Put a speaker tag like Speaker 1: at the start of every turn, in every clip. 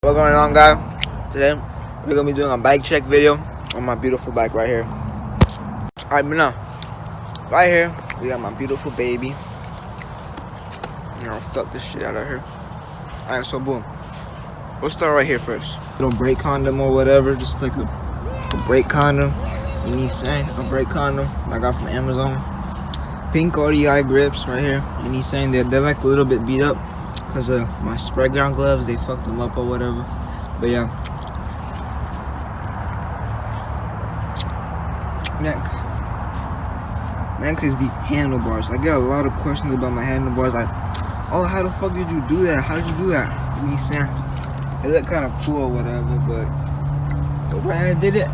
Speaker 1: What's going on, guys? Today we're gonna be doing a bike check video on my beautiful bike right here. Alright, but now, right here we got my beautiful baby. I'll fuck this shit out of her. Alright, so boom. We'll start right here first. Little brake condom or whatever, just like a brake condom. You need saying a brake condom I got from Amazon. Pink RDI grips right here. You need saying they're like a little bit beat up because of my spray ground gloves. They fucked them up or whatever. But yeah. Next is these handlebars. I get a lot of questions about my handlebars. Like, oh, how the fuck did you do that? How did you do that? You need saying it looked kind of cool or whatever, but the way I did it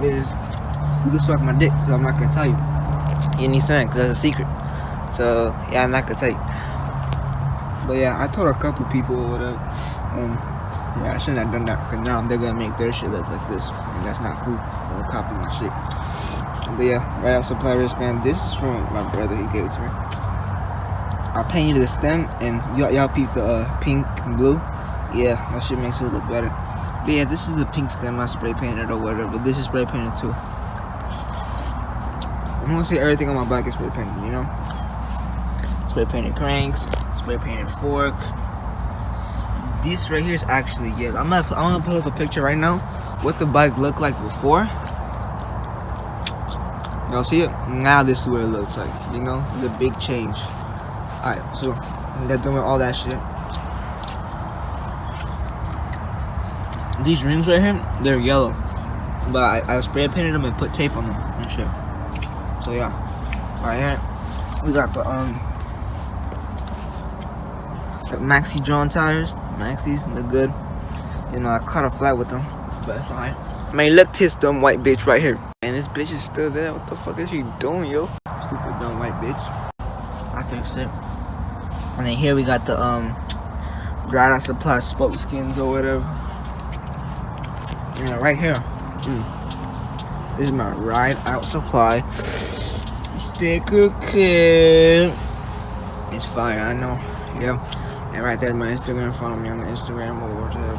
Speaker 1: is you can suck my dick because I'm not gonna tell you. You need saying because it's a secret. So yeah, I'm not gonna tell you. But yeah, I told a couple people or whatever, and yeah, I shouldn't have done that because now they're gonna make their shit look like this, and that's not cool. They'll copy my shit. But yeah, right out supply wristband. This is from my brother. He gave it to me. I painted the stem, and y'all peep the pink and blue. Yeah, that shit makes it look better. But yeah, this is the pink stem I spray painted or whatever. This is spray painted too. I'm gonna say everything on my bike is spray painted, you know? Spray painted cranks, spray painted fork. This right here is actually yellow. I'm gonna pull up a picture right now what the bike looked like before. Y'all see it? Now this is what it looks like, you know? The big change. Alright, so they're doing all that shit. These rims right here, they're yellow. But I spray painted them and put tape on them and shit. So yeah. Right here, we got the Maxi John tires. Maxis, they're good. You know, I caught a flat with them, but it's alright. Man, look this dumb white bitch right here. And this bitch is still there. What the fuck is she doing, yo? Stupid dumb white bitch. I fixed it. And then here we got the dried out supply spoke skins or whatever. And right here, this is my ride out supply sticker kit. It's fire, I know. Yeah. And right there, my Instagram. Follow me on the Instagram or whatever.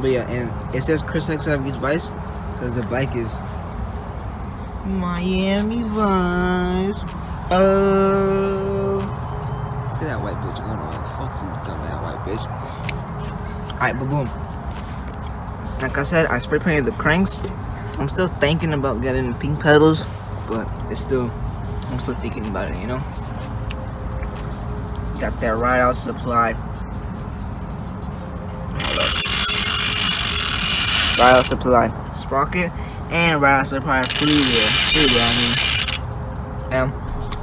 Speaker 1: But yeah, and it says Chris XRV's Vice because the bike is Miami Vice. Oh, look at that white bitch going on. Fuck you, dumb ass white bitch. Alright, but boom. Like I said, I spray painted the cranks. I'm still thinking about getting pink pedals, but I'm still thinking about it, you know? Got that ride out supply. Ride out supply sprocket and ride out supply freewheel. And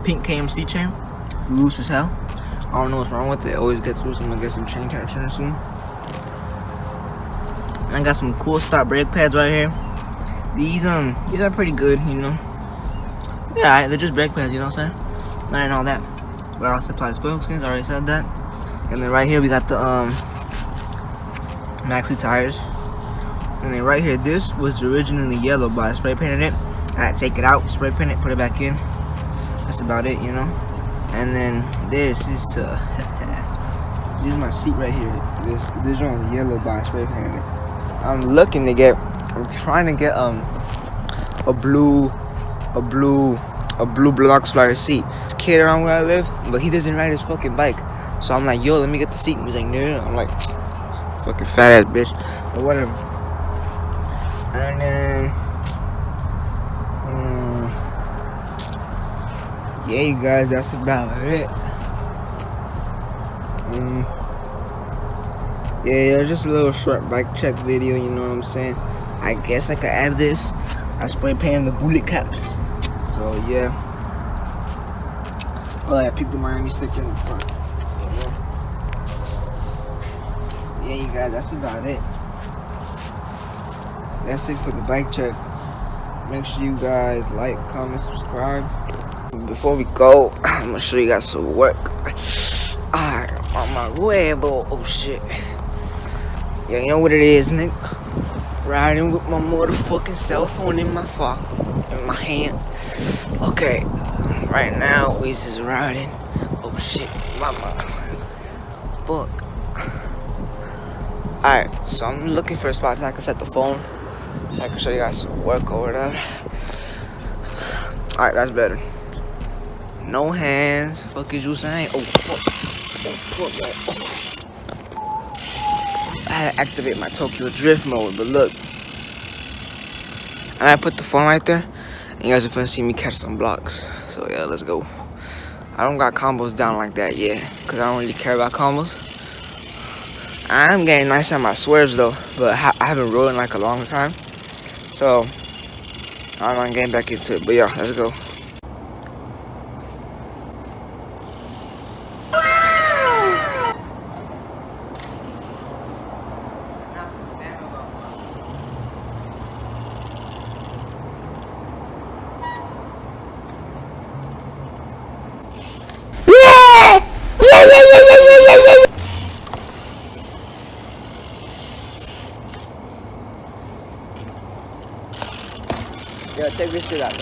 Speaker 1: pink KMC chain, loose as hell. I don't know what's wrong with it. It always gets loose. I'm gonna get some chain tensioner soon. I got some cool stock brake pads right here. These are pretty good, you know. Yeah, they're just brake pads, you know what I'm saying? Not all that. But I'll supply spoil skins, I already said that. And then right here we got the Maxi tires. And then right here, this was originally yellow, but I spray painted it. I had to take it out, spray paint it, put it back in. That's about it, you know. And then this is this is my seat right here. This one is yellow, but I spray painted it. I'm trying to get a blue block slider seat. This kid around where I live, but he doesn't ride his fucking bike. So I'm like, yo, let me get the seat. And he's like, no. I'm like, fucking fat ass bitch, but whatever. And then, yeah, you guys, that's about it. Yeah, just a little short bike check video, you know what I'm saying? I guess I could add this. I spray painted the bullet caps. So yeah. Oh, I peeped the Miami sticker in the front. Yeah, you guys, that's about it. That's it for the bike check. Make sure you guys like, comment, subscribe. Before we go, I'm gonna show you guys some work. Alright, on my way, but oh shit. Yeah, you know what it is, nigga. Riding with my motherfucking cell phone in my hand. Okay, right now we just riding. Oh shit, mama. Fuck. Alright, so I'm looking for a spot so I can set the phone, so I can show you guys some work or whatever. Alright, that's better. No hands. Fuck is you saying? Oh, fuck. Oh, fuck. I had to activate my Tokyo Drift mode, but look. And I put the phone right there, and you guys are finna see me catch some blocks. So yeah, let's go. I don't got combos down like that yet, because I don't really care about combos. I'm getting nice at my swerves though, but I haven't rode in like a long time. So, I'm getting back into it. But yeah, let's go. Yeah, take this shit out.